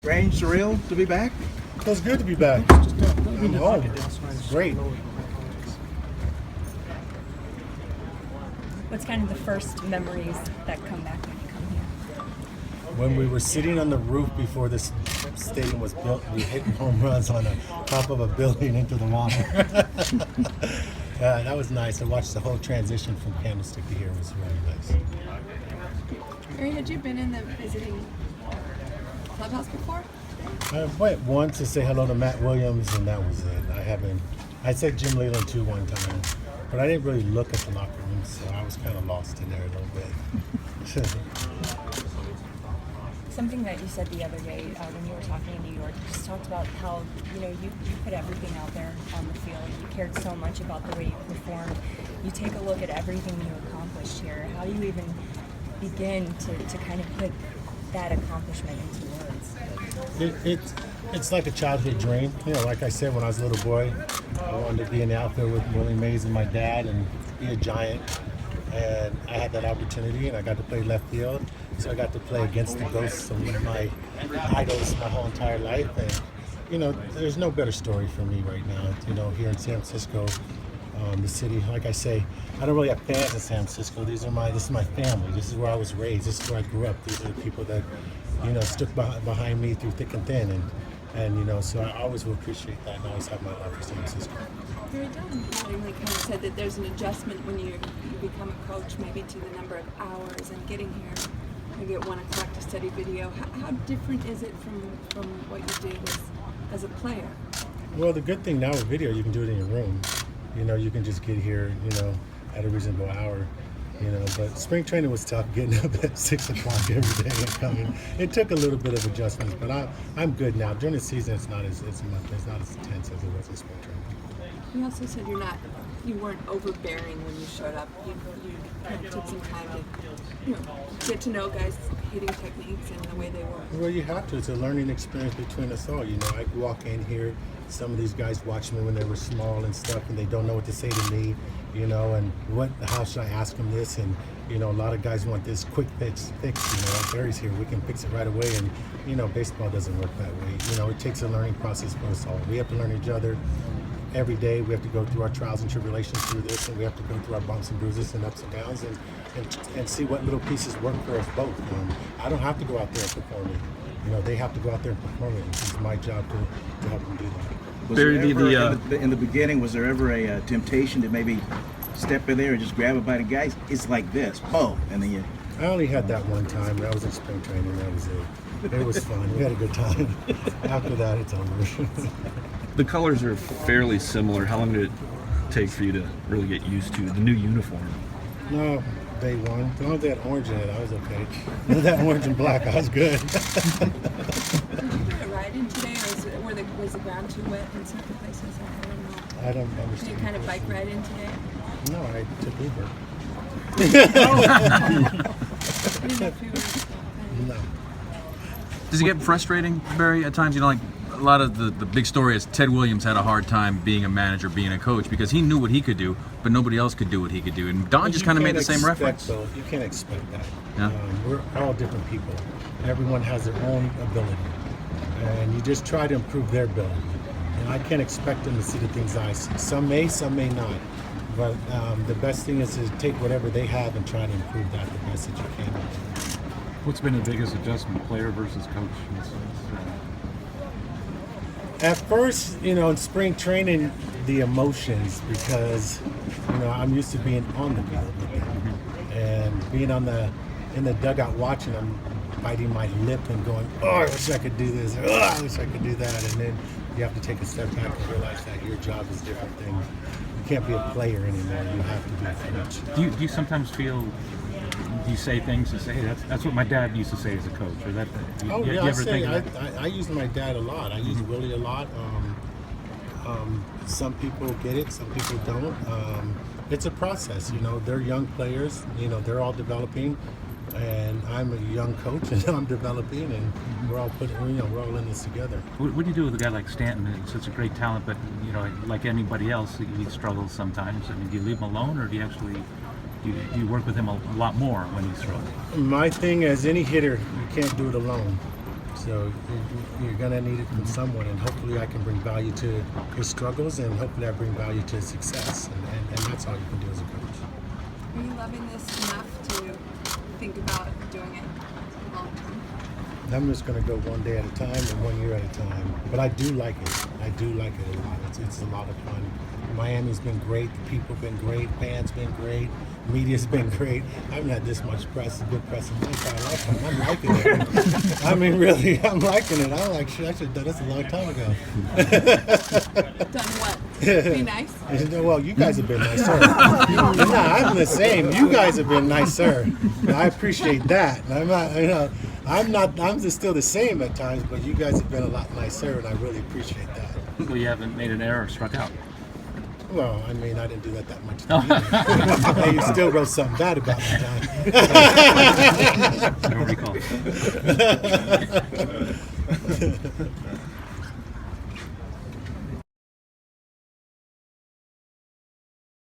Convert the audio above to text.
Strange, surreal to be back. Feels good to be back. I'm home. It's great. What's kind of the first memories that come back when you come here? When we were sitting on the roof before this stadium was built, we hit home runs on the top of a building into the water. That was nice. I watched the whole transition from Candlestick to here. It was really nice. Mary, had you been in the visiting clubhouse before? I went once to say hello to Matt Williams, and that was it. I said Jim Leland too one time, but I didn't really look at the locker room, so I was kind of lost in there a little bit. Something that you said the other day when you were talking in New York, you just talked about how you put everything out there on the field. You cared so much about the way you performed. You take a look at everything you accomplished here. How do you even begin to kind of put that accomplishment into words? It's like a childhood dream. Like I said, when I was a little boy, I wanted to be in the outfield with Willie Mays and my dad and be a Giant. And I had that opportunity, and I got to play left field. So I got to play against the ghosts of one of my idols my whole entire life. And, there's no better story for me right now, here in San Francisco. The city, like I say, I don't really have fans in San Francisco. This is my family. This is where I was raised. This is where I grew up. These are the people that, stuck behind me through thick and thin. And so I always will appreciate that, and I always have my love for San Francisco. Very done. You kind of said that there's an adjustment when you become a coach, maybe to the number of hours and getting here, maybe at 1 o'clock to study video. How different is it from what you did as a player? Well, the good thing now with video, you can do it in your room. You can just get here, at a reasonable hour. But spring training was tough, getting up at 6 o'clock every day and coming. It took a little bit of adjustments, but I'm good now. During the season, it's not as intense as it was in spring training. You also said you weren't overbearing when you showed up. You kind of took some time to get to know guys' hitting techniques and the way they work. Well, you have to. It's a learning experience between us all. I walk in here, some of these guys watch me when they were small and stuff, and they don't know what to say to me, and how should I ask them this? And, a lot of guys want this quick fix. Barry's here, we can fix it right away. And, baseball doesn't work that way. It takes a learning process for us all. We have to learn each other. Every day we have to go through our trials and tribulations through this, and we have to go through our bumps and bruises and ups and downs and see what little pieces work for us both. I don't have to go out there and perform it. They have to go out there and perform it. It's my job to help them do that. Was there ever, in the beginning, was there ever a temptation to maybe step in there and just grab a bite of guys? It's like this, and then you... I only had that one time. That was in spring training. That was it. It was fun. We had a good time. After that, it's over. The colors are fairly similar. How long did it take for you to really get used to the new uniform? No, day one. As long as they had orange in it, I was okay. That orange and black, I was good. Did you get a ride in today, or was the ground too wet in certain places? I don't Did understand. you kind of bike ride in today? No, I took Uber. You didn't know if you were- No. Does it get frustrating, Barry, at times? Like a lot of the big story is Ted Williams had a hard time being a manager, being a coach, because he knew what he could do, but nobody else could do what he could do. And Don just kind of made the same reference. You can't expect that. Yeah. We're all different people. Everyone has their own ability. And you just try to improve their ability. And I can't expect them to see the things I see. Some may not. But the best thing is to take whatever they have and try to improve that the best that you can. What's been the biggest adjustment, player versus coach? At first, in spring training, the emotions, because, I'm used to being on the field with them. And being in the dugout watching them, biting my lip and going, oh, I wish I could do this, or, oh, I wish I could do that. And then you have to take a step back and realize that your job is different than, you can't be a player anymore, you have to be a coach. Do you sometimes feel, you say things and say, hey, that's what my dad used to say as a coach, or that? I use my dad a lot. I use Willie a lot. Some people get it, some people don't. It's a process, They're young players, they're all developing, and I'm a young coach, and I'm developing, and we're all we're all in this together. What do you do with a guy like Stanton? He's such a great talent, but like anybody else, he struggles sometimes. I mean, do you leave him alone, or do you actually? Do you work with him a lot more when he's struggling? My thing as any hitter, you can't do it alone. So you're gonna need it from someone, and hopefully I can bring value to his struggles, and hopefully I bring value to his success, and that's all you can do as a coach. Are you loving this enough to think about doing it long term? I'm just gonna go one day at a time and 1 year at a time. But I do like it. I do like it a lot. It's a lot of fun. Miami's been great. The people have been great. Fans been great. Media's been great. I haven't had this much press, good press in my entire lifetime. I'm liking it. I mean, really, I'm liking it. I'm like, shit, I should have done this a long time ago. Done what? Be nice? Well, you guys have been nicer. I'm the same. You guys have been nicer. And I appreciate that. And I'm just still the same at times, but you guys have been a lot nicer, and I really appreciate that. Well, you haven't made an error or struck out. Well, I mean, I didn't do that much. Hey, you still wrote something bad about me, John. I don't recall.